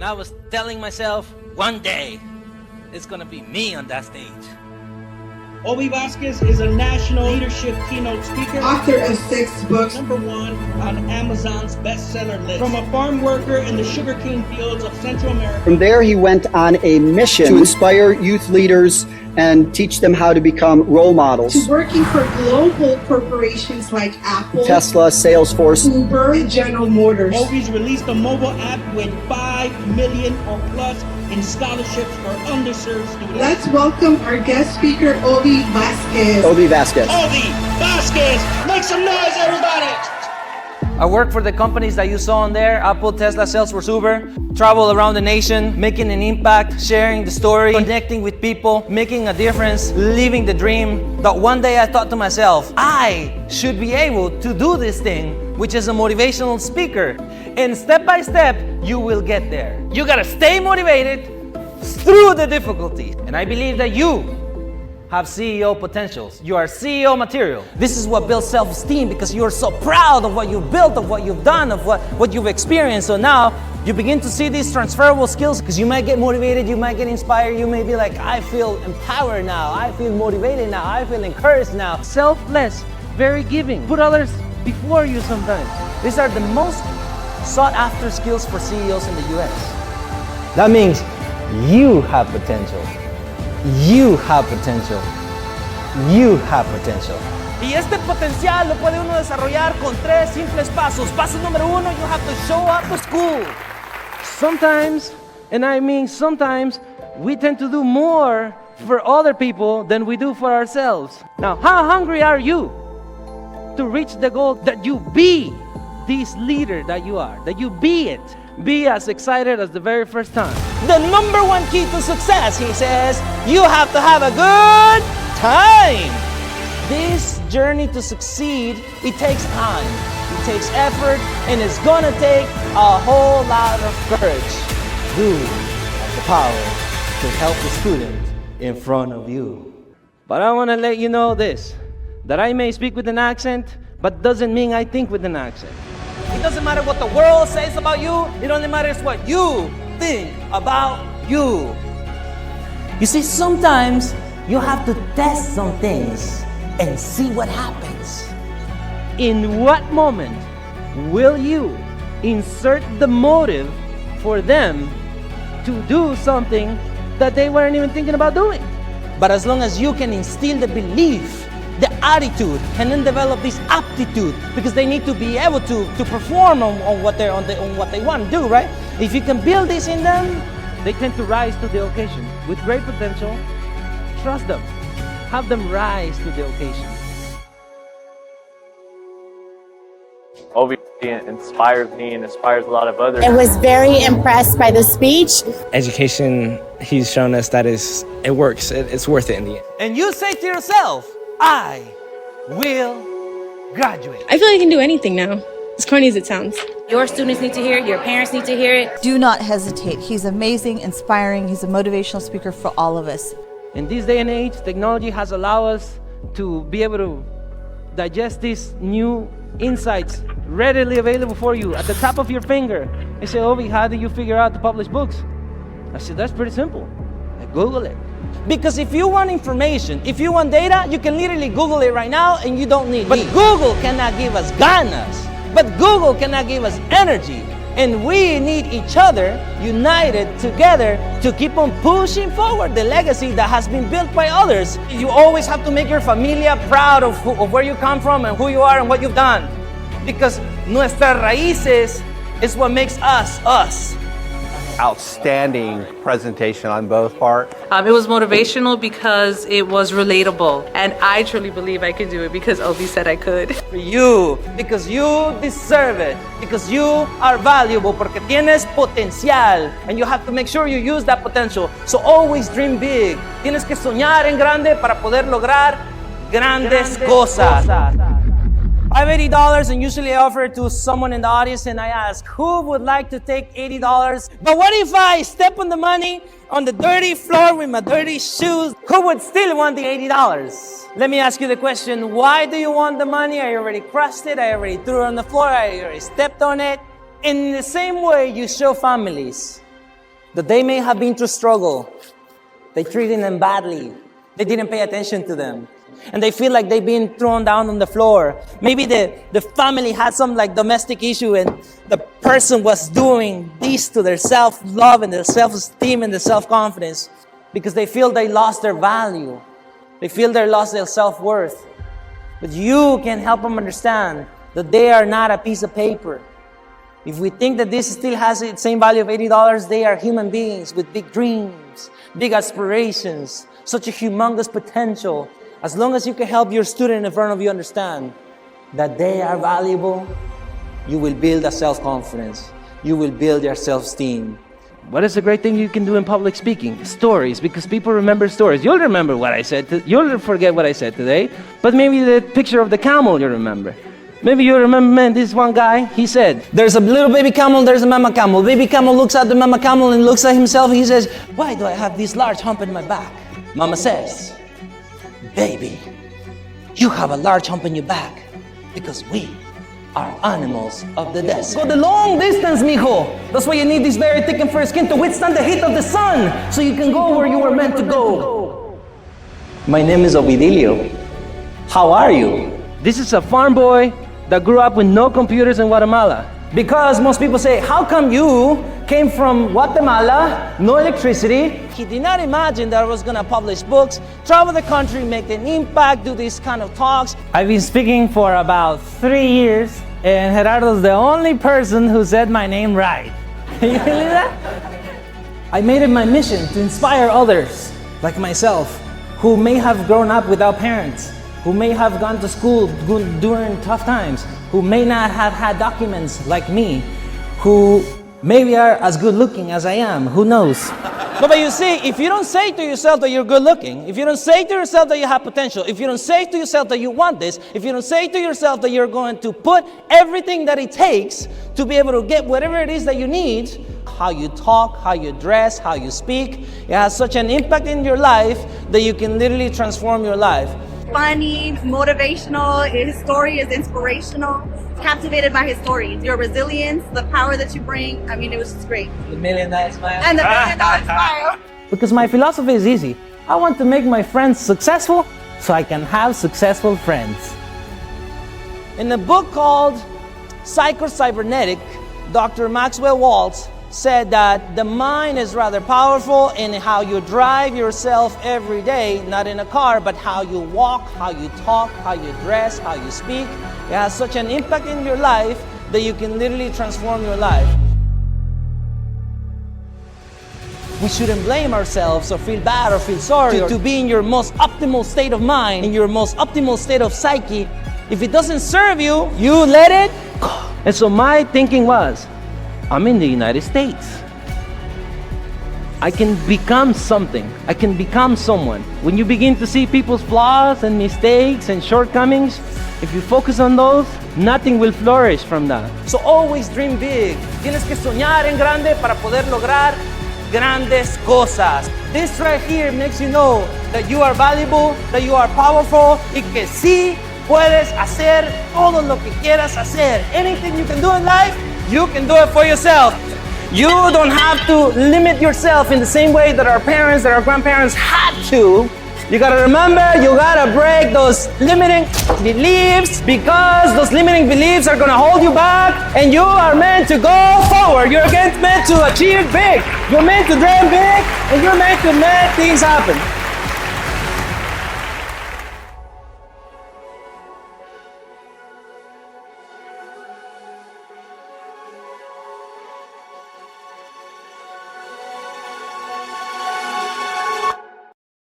And I was telling myself, one day, it's gonna be me on that stage. Ovi Vásquez is a national leadership keynote speaker, author of 6 books, #1 on Amazon's bestseller list. From a farm worker in the sugarcane fields of Central America. From there, he went on a mission to inspire youth leaders and teach them how to become role models. To working for global corporations like Apple, Tesla, Salesforce, Uber, and General Motors. Ovi's released a mobile app with 5 million or plus in scholarships for underserved students. Let's welcome our guest speaker, Ovi Vásquez. Ovi Vásquez. Ovi Vásquez! Make some noise, everybody! I work for the companies that you saw on there, Apple, Tesla, Salesforce, Uber. Travel around the nation, making an impact, sharing the story, connecting with people, making a difference, living the dream. That one day I thought to myself, I should be able to do this thing, which is a motivational speaker. And step by step, you will get there. You gotta stay motivated through the difficulty. And I believe that you have CEO potentials. You are CEO material. This is what builds self-esteem because you're so proud of what you've built, of what you've done, of what you've experienced. So now you begin to see these transferable skills because you might get motivated, you might get inspired, you may be like, I feel empowered now, I feel motivated now, I feel encouraged now. Selfless, very giving. Put others before you sometimes. These are the most sought after skills for CEOs in the US. That means you have potential. You have potential. You have potential. Y este potencial lo puede uno desarrollar con 3 simples pasos. Paso número 1, you have to show up to school. Sometimes, and I mean sometimes, we tend to do more for other people than we do for ourselves. Now, how hungry are you to reach the goal that you be this leader that you are, that you be it? Be as excited as the very first time. The #1 key to success, he says, you have to have a good time. This journey to succeed, it takes time, it takes effort, and it's gonna take a whole lot of courage. You have the power to help the student in front of you. But I wanna let you know this, that I may speak with an accent, but doesn't mean I think with an accent. It doesn't matter what the world says about you. It only matters what you think about you. You see, sometimes you have to test some things and see what happens. In what moment will you insert the motive for them to do something that they weren't even thinking about doing? But as long as you can instill the belief, the attitude, and then develop this aptitude, because they need to be able to perform on what they want to do, right? If you can build this in them, they tend to rise to the occasion. With great potential, trust them. Have them rise to the occasion. Ovi inspires me and inspires a lot of others. I was very impressed by the speech. Education, he's shown us that it works. It's worth it in the end. And you say to yourself, I will graduate. I feel like I can do anything now, as corny as it sounds. Your students need to hear it, your parents need to hear it. Do not hesitate. He's amazing, inspiring. He's a motivational speaker for all of us. In this day and age, technology has allowed us to be able to digest these new insights readily available for you at the top of your finger. They say, Ovi, how do you figure out to publish books? I said, that's pretty simple. I Google it. Because if you want information, if you want data, you can literally Google it right now and you don't need me. But Google cannot give us ganas. But Google cannot give us energy. And we need each other united together to keep on pushing forward the legacy that has been built by others. You always have to make your familia proud of where you come from and who you are and what you've done. Because nuestras raíces is what makes us, us. Outstanding presentation on both parts. It was motivational because it was relatable, and I truly believe I can do it because Ovi said I could. For you, because you deserve it, because you are valuable, porque tienes potencial, and you have to make sure you use that potential. So always dream big. Tienes que soñar en grande para poder lograr grandes cosas. I have $80 and usually I offer it to someone in the audience and I ask, who would like to take $80? But what if I step on the money on the dirty floor with my dirty shoes? Who would still want the $80? Let me ask you the question, why do you want the money? I already crushed it, I already threw it on the floor, I already stepped on it. In the same way you show families that they may have been through struggle. They treated them badly. They didn't pay attention to them. And they feel like they've been thrown down on the floor. Maybe the family had some like domestic issue and the person was doing this to their self-love and their self-esteem and their self-confidence because they feel they lost their value. They feel they lost their self-worth. But you can help them understand that they are not a piece of paper. If we think that this still has the same value of $80, they are human beings with big dreams, big aspirations, such a humongous potential. As long as you can help your student in front of you understand that they are valuable, you will build a self-confidence. You will build your self-esteem. What is the great thing you can do in public speaking? Stories, because people remember stories. You'll remember what I said. You'll forget what I said today, but maybe the picture of the camel you'll remember. Maybe you remember, man, this one guy, he said, there's a little baby camel, there's a mama camel. Baby camel looks at the mama camel and looks at himself and he says, why do I have this large hump in my back? Mama says, baby, you have a large hump in your back because we are animals of the desert. Go the long distance, mijo. That's why you need this very thick and fur skin to withstand the heat of the sun so you can go where you were meant to go. My name is Ovidilio. How are you? This is a farm boy that grew up with no computers in Guatemala. Because most people say, how come you came from Guatemala, no electricity? He did not imagine that I was gonna publish books, travel the country, make an impact, do these kind of talks. I've been speaking for about 3 years, and Gerardo's the only person who said my name right. You believe that? I made it my mission to inspire others, like myself, who may have grown up without parents, who may have gone to school during tough times, who may not have had documents like me, who maybe are as good looking as I am, who knows? No, but you see, if you don't say to yourself that you're good looking, if you don't say to yourself that you have potential, if you don't say to yourself that you want this, if you don't say to yourself that you're going to put everything that it takes to be able to get whatever it is that you need, how you talk, how you dress, how you speak, it has such an impact in your life that you can literally transform your life. Funny, motivational, his story is inspirational. Captivated by his story, your resilience, the power that you bring. I mean, it was just great. The $1 million smile. And the $1 million smile. Because my philosophy is easy. I want to make my friends successful so I can have successful friends. In a book called Psycho-Cybernetic, Dr. Maxwell Waltz said that the mind is rather powerful in how you drive yourself every day, not in a car, but how you walk, how you talk, how you dress, how you speak. It has such an impact in your life that you can literally transform your life. We shouldn't blame ourselves or feel bad or feel sorry to be in your most optimal state of mind, in your most optimal state of psyche. If it doesn't serve you, you let it go. And so my thinking was, I'm in the United States. I can become something. I can become someone. When you begin to see people's flaws and mistakes and shortcomings, if you focus on those, nothing will flourish from that. So always dream big. Tienes que soñar en grande para poder lograr grandes cosas. This right here makes you know that you are valuable, that you are powerful, y que sí puedes hacer todo lo que quieras hacer. Anything you can do in life, you can do it for yourself. You don't have to limit yourself in the same way that our parents, that our grandparents had to. You gotta remember, you gotta break those limiting beliefs because those limiting beliefs are gonna hold you back and you are meant to go forward. You're meant to achieve big. You're meant to dream big and you're meant to make things happen.